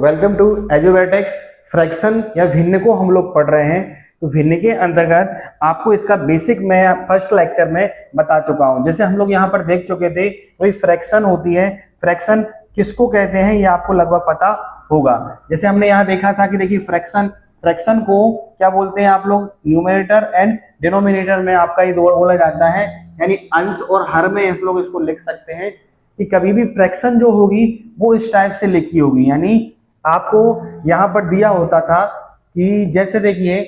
Welcome to एजुवेटेक्स। Fraction या भिन्न को हम लोग पढ़ रहे हैं। तो भिन्न के अंतर्गत आपको इसका बेसिक मैं फर्स्ट लेक्चर में बता चुका हूं। जैसे हम लोग यहाँ पर देख चुके थे वही फ्रैक्शन होती है। फ्रैक्शन किसको कहते हैं ये आपको लगभग पता होगा। जैसे हमने यहाँ देखा था कि देखिए फ्रैक्शन को क्या बोलते हैं आप लोग, न्यूमरेटर एंड डिनोमिनेटर में आपका ये दो बोला जाता है, यानी अंश और हर में हम लोग इसको लिख सकते हैं कि कभी भी फ्रैक्शन जो होगी वो इस टाइप से लिखी होगी। यानी आपको यहाँ पर दिया होता था कि जैसे देखिए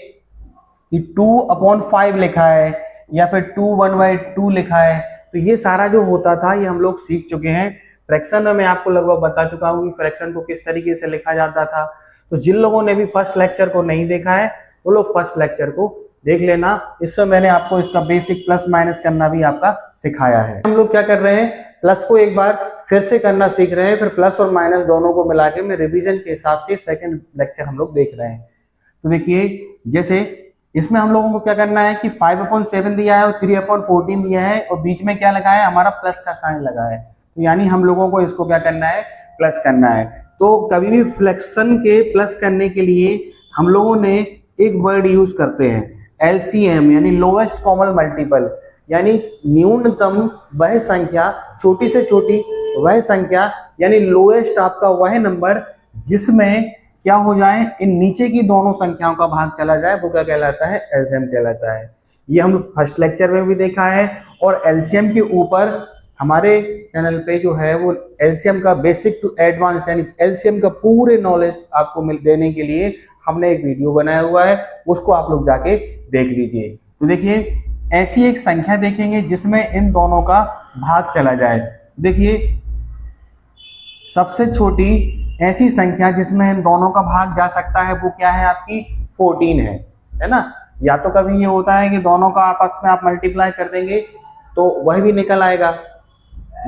कि 2/5 लिखा है या फिर 2/1/2 लिखा है। तो ये सारा जो होता था ये हम लोग सीख चुके हैं। फ्रैक्शन में मैं आपको लगभग बता चुका हूँ कि फ्रैक्शन को किस तरीके से लिखा जाता था। तो जिन लोगों ने भी फर्स्ट लेक्चर को नहीं देखा है वो लोग फर्स्ट लेक्चर को देख लेना। इससे मैंने आपको इसका बेसिक प्लस माइनस करना भी आपका सिखाया है। हम लोग क्या कर रहे हैं, प्लस को एक बार फिर से करना सीख रहे हैं, फिर प्लस और माइनस दोनों को मिला के मैं रिवीजन के हिसाब से सेकंड लेक्चर हम लोग देख रहे हैं। तो देखिए जैसे इसमें हम लोगों को क्या करना है कि 5/7 दिया है और 3/14 दिया है और बीच में क्या लगा है, हमारा प्लस का साइन लगा है। तो यानी हम लोगों को इसको क्या करना है, प्लस करना है। तो कभी भी फ्रैक्शन के प्लस करने के लिए हम लोगों ने एक वर्ड यूज करते हैं LCM, यानी लोएस्ट कॉमन मल्टीपल, यानी न्यूनतम वह संख्या, छोटी से छोटी वह संख्या, यानी लोएस्ट आपका वह नंबर जिसमें क्या हो जाए, इन नीचे की दोनों संख्याओं का भाग चला जाए, वो क्या कहलाता है, LCM कहलाता है। ये हम फर्स्ट लेक्चर में भी देखा है। और LCM के ऊपर हमारे चैनल पे जो है वो LCM का बेसिक टू एडवांस यानी LCM का पूरे नॉलेज आपको देने के लिए हमने एक वीडियो बनाया हुआ है, उसको आप लोग जाके देख लीजिए। तो देखिए ऐसी एक संख्या देखेंगे जिसमें इन दोनों का भाग चला जाए। देखिए सबसे छोटी ऐसी संख्या जिसमें इन दोनों का भाग जा सकता है वो क्या है, आपकी 14 है ना। या तो कभी ये होता है कि दोनों का आपस में आप मल्टीप्लाई कर देंगे तो वह भी निकल आएगा,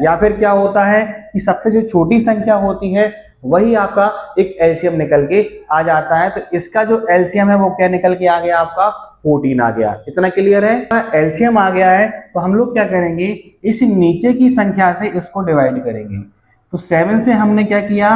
या फिर क्या होता है कि सबसे जो छोटी संख्या होती है वही आपका एक LCM निकल के आ जाता है। तो इसका जो LCM है वो क्या निकल के आ गया, आपका 14 आ गया। इतना क्लियर है। LCM आ गया है तो हम लोग क्या करेंगे, इस नीचे की संख्या से इसको डिवाइड करेंगे। तो 7 से हमने क्या किया,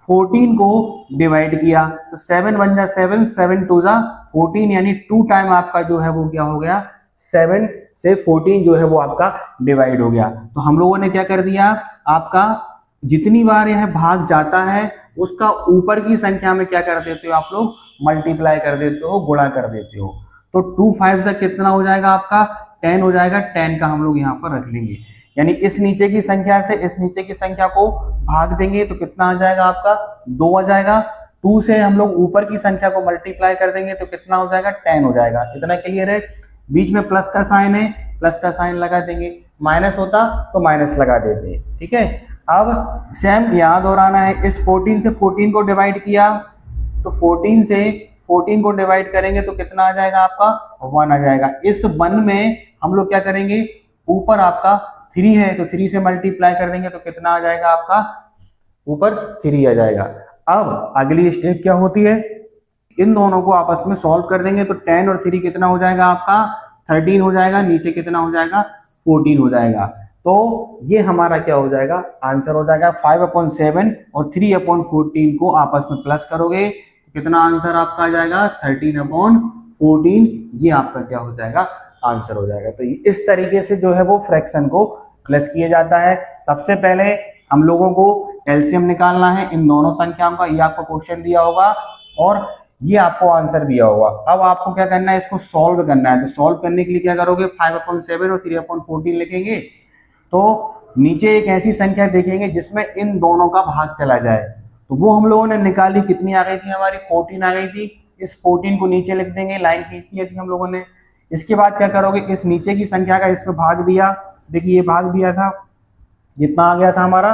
14 को डिवाइड किया। तो 7 बन जा 7, 7 2 जा 14, यानी 2 टाइम आपका जो है वो क्या हो गया, 7 से 14 जो है वो आपका डिवाइड हो गया। तो हम लोगों ने क्या कर दिया, आपका जितनी बार यह भाग जाता है उसका ऊपर की संख्या में क्या कर देते हो आप लोग, मल्टीप्लाई कर देते हो, गुणा कर देते हो। तो 2 5 से कितना हो जाएगा, आपका 10 हो जाएगा। 10 का हम लोग यहाँ पर रख लेंगे, यानी इस नीचे की संख्या से इस नीचे की संख्या को भाग देंगे तो कितना आ जाएगा, आपका 2 आ जाएगा। 2 से हम लोग ऊपर की संख्या को मल्टीप्लाई कर देंगे तो कितना हो जाएगा, 10 हो जाएगा। इतना क्लियर है। बीच में प्लस का साइन है, प्लस का साइन लगा देंगे, माइनस होता तो माइनस लगा देते, ठीक है। अब सेम यहाँ दोहराना है, इस 14 से 14 को डिवाइड किया तो 14 से 14 को डिवाइड करेंगे तो कितना आ जाएगा, आपका 1 आ जाएगा। इस 1 में हम लोग क्या करेंगे, ऊपर आपका 3 है तो 3 से मल्टीप्लाई कर देंगे तो कितना आ जाएगा, आपका ऊपर 3 आ जाएगा। अब अगली स्टेप क्या होती है, इन दोनों को आपस में सॉल्व कर देंगे तो 10 और 3 कितना हो जाएगा, आपका 13 हो जाएगा। नीचे कितना हो जाएगा, 14 हो जाएगा। तो ये हमारा क्या हो जाएगा, आंसर हो जाएगा। 5/7 और 3/14 को आपस में प्लस करोगे तो कितना आंसर आपका आ जाएगा, 13/14। ये आपका क्या हो जाएगा, आंसर हो जाएगा। तो इस तरीके से जो है वो फ्रैक्शन को प्लस किया जाता है। सबसे पहले हम लोगों को LCM निकालना है इन दोनों संख्याओं का। ये आपको क्वेश्चन दिया होगा और ये आपको आंसर दिया होगा। अब आपको क्या करना है, इसको सॉल्व करना है। तो सॉल्व करने के लिए क्या करोगे, 5/7 और 3/14 लिखेंगे। तो नीचे एक ऐसी संख्या देखेंगे जिसमें इन दोनों का भाग चला जाए। तो वो हम लोगों ने निकाली, कितनी आ गई थी, हमारी 14 आ गई थी। इस 14 को नीचे लिख देंगे, लाइन खींच दी थी हम लोगों ने। इसके बाद क्या करोगे, इस नीचे की संख्या का इसमें भाग दिया। देखिए ये भाग दिया था, जितना आ गया था हमारा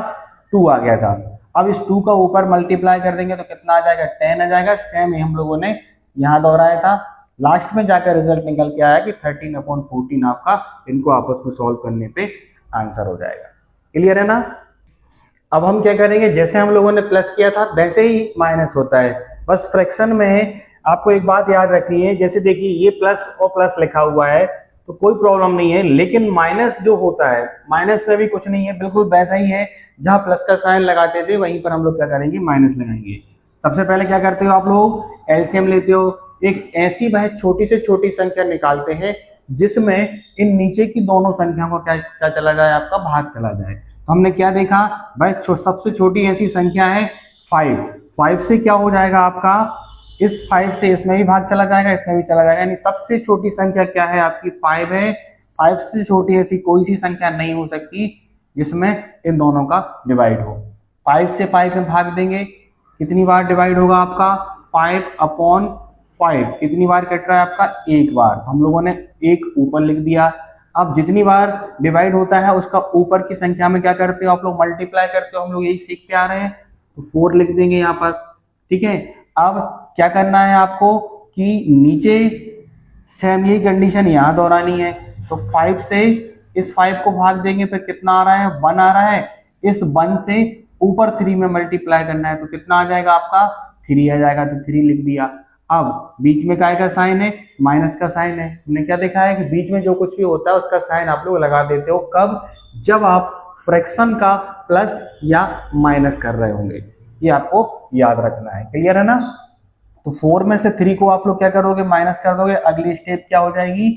2 आ गया था। अब इस 2 का ऊपर मल्टीप्लाई कर देंगे तो कितना आ जाएगा, 10 आ जाएगा। सेम ही हम लोगों ने यहाँ दोहराया था। लास्ट में जाकर रिजल्ट निकल के आया कि 13/14 आपका, इनको आपस में सॉल्व करने पे आंसर हो जाएगा। क्लियर है ना। अब हम क्या करेंगे, जैसे हम लोगों ने प्लस किया था वैसे ही माइनस होता है। बस फ्रैक्शन में आपको एक बात याद रखनी है, जैसे देखिए ये प्लस और प्लस लिखा हुआ है तो कोई प्रॉब्लम नहीं है, लेकिन माइनस जो होता है, माइनस में भी कुछ नहीं है, बिल्कुल वैसा ही है। जहां प्लस का साइन लगाते थे वहीं पर हम लोग क्या करेंगे, माइनस लगाएंगे। सबसे पहले क्या करते हो आप लोग, एलसीएम लेते हो, एक ऐसी वह छोटी से छोटी संख्या निकालते हैं जिसमें इन नीचे की दोनों संख्या को क्या क्या चला जाए, आपका भाग चला जाए। तो हमने क्या देखा भाई, सबसे छोटी ऐसी संख्या है 5, 5 से क्या हो जाएगा आपका, इस 5 से इसमें भी भाग चला जाएगा, इसमें भी चला जाएगा, यानी सबसे छोटी संख्या क्या है आपकी 5 है। 5 से छोटी ऐसी कोई सी संख्या नहीं हो सकती जिसमें इन दोनों का डिवाइड हो। 5 से 5 में भाग देंगे, कितनी बार डिवाइड होगा आपका, 5/5, कितनी बार कट रहा है आपका, एक बार। हम लोगों ने एक ऊपर लिख दिया। अब जितनी बार डिवाइड होता है उसका ऊपर की संख्या में क्या करते हो आप लोग, मल्टीप्लाई करते हो, हम लोग यही सीखते आ रहे हैं। तो 4 लिख देंगे यहाँ पर, ठीक है। अब क्या करना है आपको कि नीचे सेम यही कंडीशन यहाँ दोहरानी है। तो 5 से इस 5 को भाग देंगे, फिर कितना आ रहा है, 1 आ रहा है। इस 1 से ऊपर 3 में मल्टीप्लाई करना है, तो कितना आ जाएगा आपका, 3 आ जाएगा, तो 3 लिख दिया। अब बीच में काय का साइन है, माइनस का साइन है। हमने क्या देखा है कि बीच में जो कुछ भी होता है उसका साइन आप लोग लगा देते हो, कब, जब आप फ्रैक्शन का प्लस या माइनस कर रहे होंगे। ये आपको याद रखना है, क्लियर है ना। तो 4 में से 3 को आप लोग क्या करोगे, माइनस कर दोगे। अगली स्टेप क्या हो जाएगी,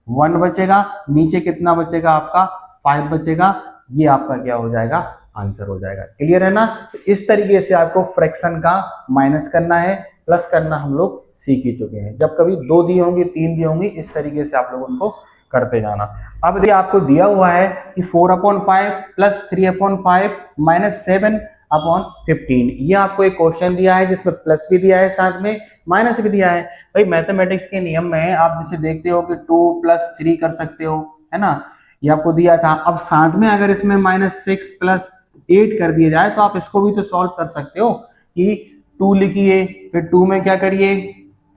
1 बचेगा, नीचे कितना बचेगा आपका, 5 बचेगा। ये आपका क्या हो जाएगा, आंसर हो जाएगा, क्लियर है ना। तो इस तरीके से आपको फ्रैक्शन का माइनस करना है, प्लस करना हम लोग सीख ही चुके हैं। जब कभी 2 दी होंगी, 3 दी होंगी, इस तरीके से आप लोग उनको करते जाना। अब देखिए आपको दिया हुआ है कि 4/5 प्लस 3/5 माइनस 7/15। ये आपको एक क्वेश्चन दिया है जिसमें प्लस भी दिया है, साथ में माइनस भी दिया है। भाई मैथमेटिक्स के नियम में आप जैसे देखते हो कि 2 + 3 कर सकते हो, है ना, ये आपको दिया था। अब साथ में अगर इसमें -6 + 8 कर दिया जाए तो आप इसको भी तो सॉल्व कर सकते हो कि 2 लिखिए, फिर 2 में क्या करिए,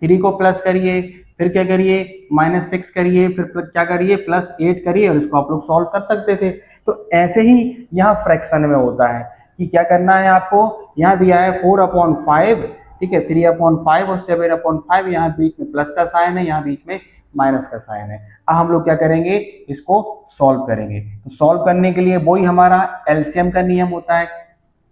3 को प्लस करिए, फिर क्या करिए, -6 करिए, फिर क्या करिए, +8 करिए, और इसको आप लोग सॉल्व कर सकते थे। तो ऐसे ही यहाँ फ्रैक्शन में होता है कि क्या करना है आपको, यहाँ दिया है 4/5, ठीक है, 3/5 और 7/5, यहाँ बीच में प्लस का साइन है, यहाँ बीच में माइनस का साइन है। अब हम लोग क्या करेंगे, इसको सॉल्व करेंगे। तो सॉल्व करने के लिए वही हमारा एलसीएम का नियम होता है।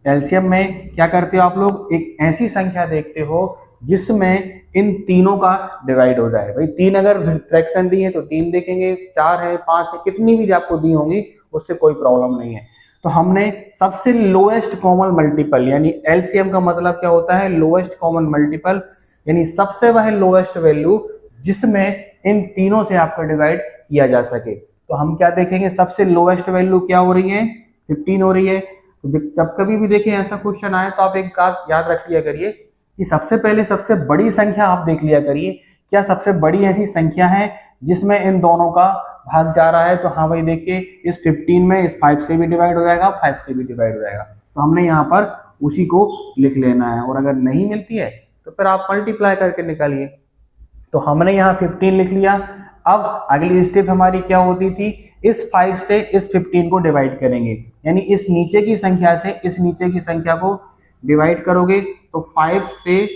एलसीएम में क्या करते हो आप लोग, एक ऐसी संख्या देखते हो जिसमें इन तीनों का डिवाइड हो जाए। भाई 3 अगर फ्रैक्शन दी है तो 3 देखेंगे, 4 है, 5 है, कितनी भी आपको दी होंगी उससे कोई प्रॉब्लम नहीं है। तो हमने सबसे लोएस्ट कॉमन मल्टीपल, यानी एलसीएम का मतलब क्या होता है, लोएस्ट कॉमन मल्टीपल, यानी सबसे वह लोएस्ट वैल्यू जिसमें इन तीनों से आपका डिवाइड किया जा सके। तो हम क्या देखेंगे, सबसे लोएस्ट वैल्यू क्या हो रही है, 15 हो रही है। तो जब कभी भी देखें ऐसा क्वेश्चन आए तो आप एक बात याद रख लिया करिए कि सबसे पहले सबसे बड़ी संख्या आप देख लिया करिए, क्या सबसे बड़ी ऐसी संख्या है जिसमें इन दोनों का भाग जा रहा है। तो हाँ भाई देखिए, इस 15 में इस 5 से भी डिवाइड हो जाएगा, 5 से भी डिवाइड हो जाएगा। तो हमने यहाँ पर उसी को लिख लेना है, और अगर नहीं मिलती है तो फिर आप मल्टीप्लाई करके निकालिए। तो हमने यहाँ 15 लिख लिया। अब अगली स्टेप हमारी क्या होती थी, इस 5 से इस 15 को डिवाइड करेंगे, यानी इस नीचे की संख्या से इस नीचे की संख्या को डिवाइड करोगे। तो 5 से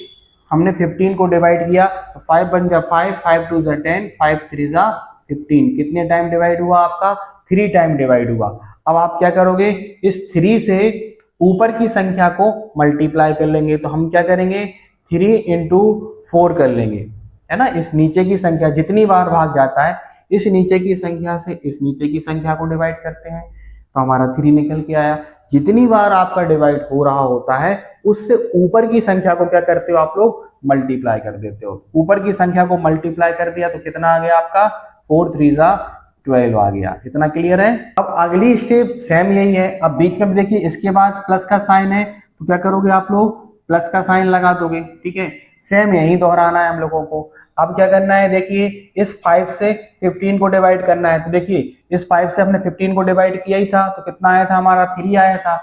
हमने 15 को डिवाइड किया, तो 5 बन जा 5, 5 2 जा 10, 5 3 जा 15। कितने टाइम डिवाइड हुआ आपका, 3 टाइम डिवाइड हुआ। अब आप क्या करोगे, इस 3 से ऊपर की संख्या को मल्टीप्लाई कर लेंगे। तो हम क्या करेंगे, 3 × 4 कर लेंगे, है ना। इस नीचे की संख्या जितनी बार भाग जाता है, इस नीचे की संख्या से इस नीचे की संख्या को डिवाइड करते हैं, तो हमारा 3 निकल के आया। जितनी बार आपका डिवाइड हो रहा होता है उससे ऊपर की संख्या को क्या करते हो आप लोग, मल्टीप्लाई कर देते हो। ऊपर की संख्या को मल्टीप्लाई कर दिया तो कितना आ गया आपका, 4 3 जा 12 आ गया। इतना क्लियर है। अब अगली स्टेप सेम यही है। अब बीच में देखिए इसके बाद प्लस का साइन है, तो क्या करोगे आप लोग, प्लस का साइन लगा दोगे, ठीक है। सेम यही दोहराना है हम लोगों को। अब क्या करना है, देखिए इस 5 से 15 को डिवाइड करना है। तो देखिए इस 5 से हमने 15 को डिवाइड किया ही था, तो कितना आया था हमारा, 3 आया था।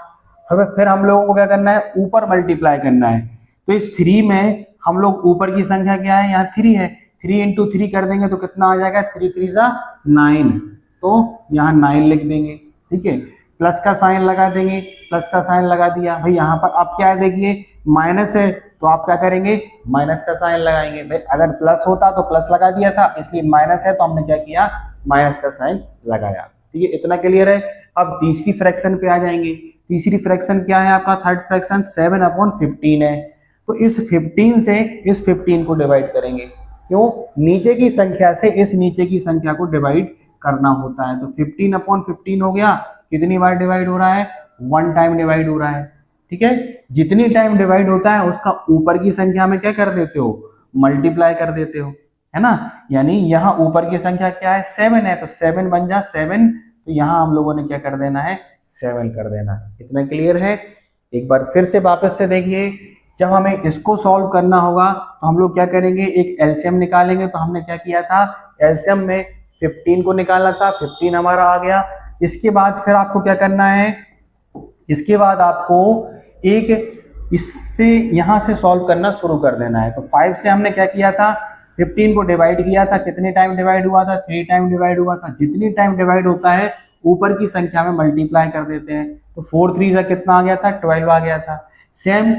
फिर हम लोगों को क्या करना है, ऊपर मल्टीप्लाई करना है। तो इस 3 में हम लोग ऊपर की संख्या क्या है, यहाँ 3 है, 3 × 3 कर देंगे तो कितना आ जाएगा, 3 3 जा 9, तो यहाँ 9 लिख देंगे, ठीक है। प्लस का साइन लगा देंगे, प्लस का साइन लगा दिया। भाई यहाँ पर अब क्या है, देखिए माइनस है तो आप क्या करेंगे, माइनस का साइन लगाएंगे। भाई अगर प्लस होता तो प्लस लगा दिया था, इसलिए माइनस है तो हमने क्या किया, माइनस का साइन लगाया, ठीक है। इतना क्लियर है। अब तीसरी फ्रैक्शन पे आ जाएंगे। तीसरी फ्रैक्शन क्या है आपका, थर्ड फ्रैक्शन 7/15 है। तो इस 15 से इस 15 को डिवाइड करेंगे। क्यों? नीचे की संख्या से इस नीचे की संख्या को डिवाइड करना होता है। तो 15/15 हो गया, कितनी बार डिवाइड हो रहा है? 1 टाइम डिवाइड हो रहा है। ठीक है, जितनी टाइम डिवाइड होता है उसका ऊपर की संख्या में क्या कर देते हो? मल्टीप्लाई कर देते हो, है ना। यानी यहाँ ऊपर की संख्या क्या है? 7 है, तो 7 बन जा 7, तो यहाँ हम लोगों ने क्या कर देना है? 7 कर देना है। इतना क्लियर है? एक बार फिर से वापस से देखिए, जब हमें इसको सॉल्व करना होगा तो हम लोग क्या करेंगे? एक एलसीएम निकालेंगे। तो हमने क्या किया था? एलसीएम में 15 को निकाला था, 15 हमारा आ गया। इसके बाद फिर आपको क्या करना है? इसके बाद आपको एक इससे यहां से सॉल्व करना शुरू कर देना है। तो 5 से हमने क्या किया था? 15 को डिवाइड किया था। कितने टाइम डिवाइड हुआ था? 3 टाइम डिवाइड हुआ था। जितनी टाइम डिवाइड होता है ऊपर की संख्या में मल्टीप्लाई कर देते हैं। तो 4 3 का कितना आ गया था? 12 आ गया था। सेम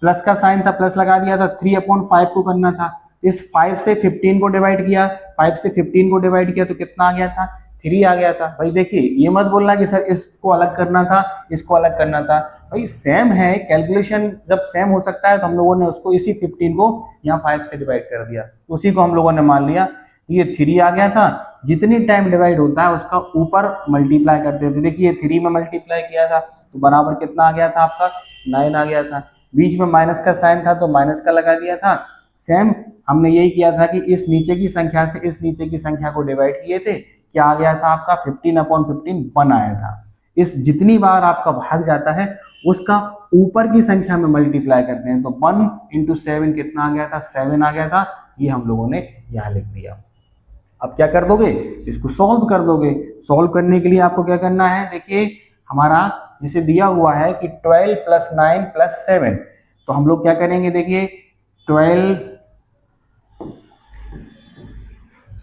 प्लस का साइन था, प्लस लगा दिया था। 3/5 को करना था। इस 5 से 15 को डिवाइड किया, 5 से 15 को डिवाइड किया तो कितना आ गया था? 3 आ गया था। भाई देखिए, ये मत बोलना कि सर इसको अलग करना था, इसको अलग करना था। भाई सेम है, कैलकुलेशन जब सेम हो सकता है तो हम लोगों ने उसको इसी 15 को यहाँ 5 से डिवाइड कर दिया, उसी को हम लोगों ने मान लिया। ये 3 आ गया था। जितनी टाइम डिवाइड होता है उसका ऊपर मल्टीप्लाई करते थे। देखिए 3 में मल्टीप्लाई किया था तो बराबर कितना आ गया था आपका? 9 आ गया था। बीच में माइनस का साइन था तो माइनस का लगा दिया था। सेम हमने यही किया था कि इस नीचे की संख्या से इस नीचे की संख्या को डिवाइड किए थे। क्या आ गया था आपका? 15/15 1 आया था। इस जितनी बार आपका भाग जाता है उसका ऊपर की संख्या में मल्टीप्लाई करते हैं। तो 1 × 7 कितना आ गया था? 7 आ गया था। ये हम लोगों ने यहाँ लिख दिया। अब क्या कर दोगे? इसको सॉल्व कर दोगे। सॉल्व करने के लिए आपको क्या करना है? देखिए हमारा जिसे दिया हुआ है कि 12 + 9 + 7, तो हम लोग क्या करेंगे? देखिए 12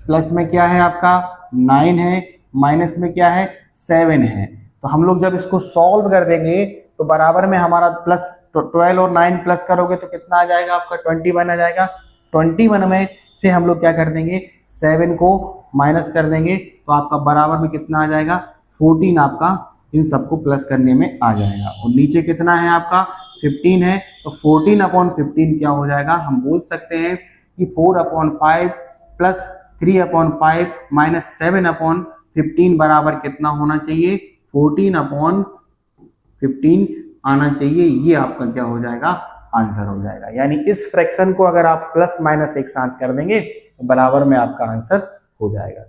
प्लस में क्या है आपका? 9 है, माइनस में क्या है? 7 है। तो हम लोग जब इसको सॉल्व कर देंगे तो बराबर में हमारा प्लस 12 और 9 प्लस करोगे तो कितना आ जाएगा आपका? 21 आ जाएगा। 21 में से हम लोग क्या कर देंगे? 7 को माइनस कर देंगे तो आपका बराबर में कितना आ जाएगा? 14 आपका इन सबको प्लस करने में आ जाएगा। और नीचे कितना है आपका? 15 है। तो 14/15 क्या हो जाएगा? हम बोल सकते हैं कि 4/5 + 3/5 - 7/15 बराबर कितना होना चाहिए? 14/15 आना चाहिए। ये आपका क्या हो जाएगा? आंसर हो जाएगा। यानी इस फ्रैक्शन को अगर आप प्लस माइनस एक साथ कर देंगे तो बराबर में आपका आंसर हो जाएगा।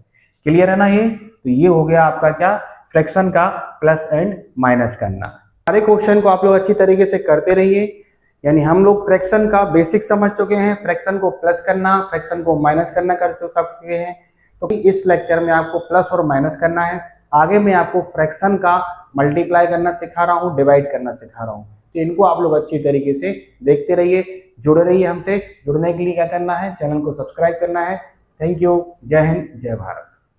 क्लियर है ना? ये तो ये हो गया आपका क्या? फ्रैक्शन का प्लस एंड माइनस करना। सारे क्वेश्चन को आप लोग अच्छी तरीके से करते रहिए। यानी हम लोग फ्रैक्शन का बेसिक समझ चुके हैं। फ्रैक्शन को प्लस करना, फ्रैक्शन को माइनस करना कर सकते हैं। तो इस लेक्चर में आपको प्लस और माइनस करना है। आगे मैं आपको फ्रैक्शन का मल्टीप्लाई करना सिखा रहा हूँ, डिवाइड करना सिखा रहा हूँ। तो इनको आप लोग अच्छी तरीके से देखते रहिए, जुड़े रहिए हमसे। जुड़ने के लिए क्या करना है? चैनल को सब्सक्राइब करना है। Thank you. जय हिंद, जय भारत।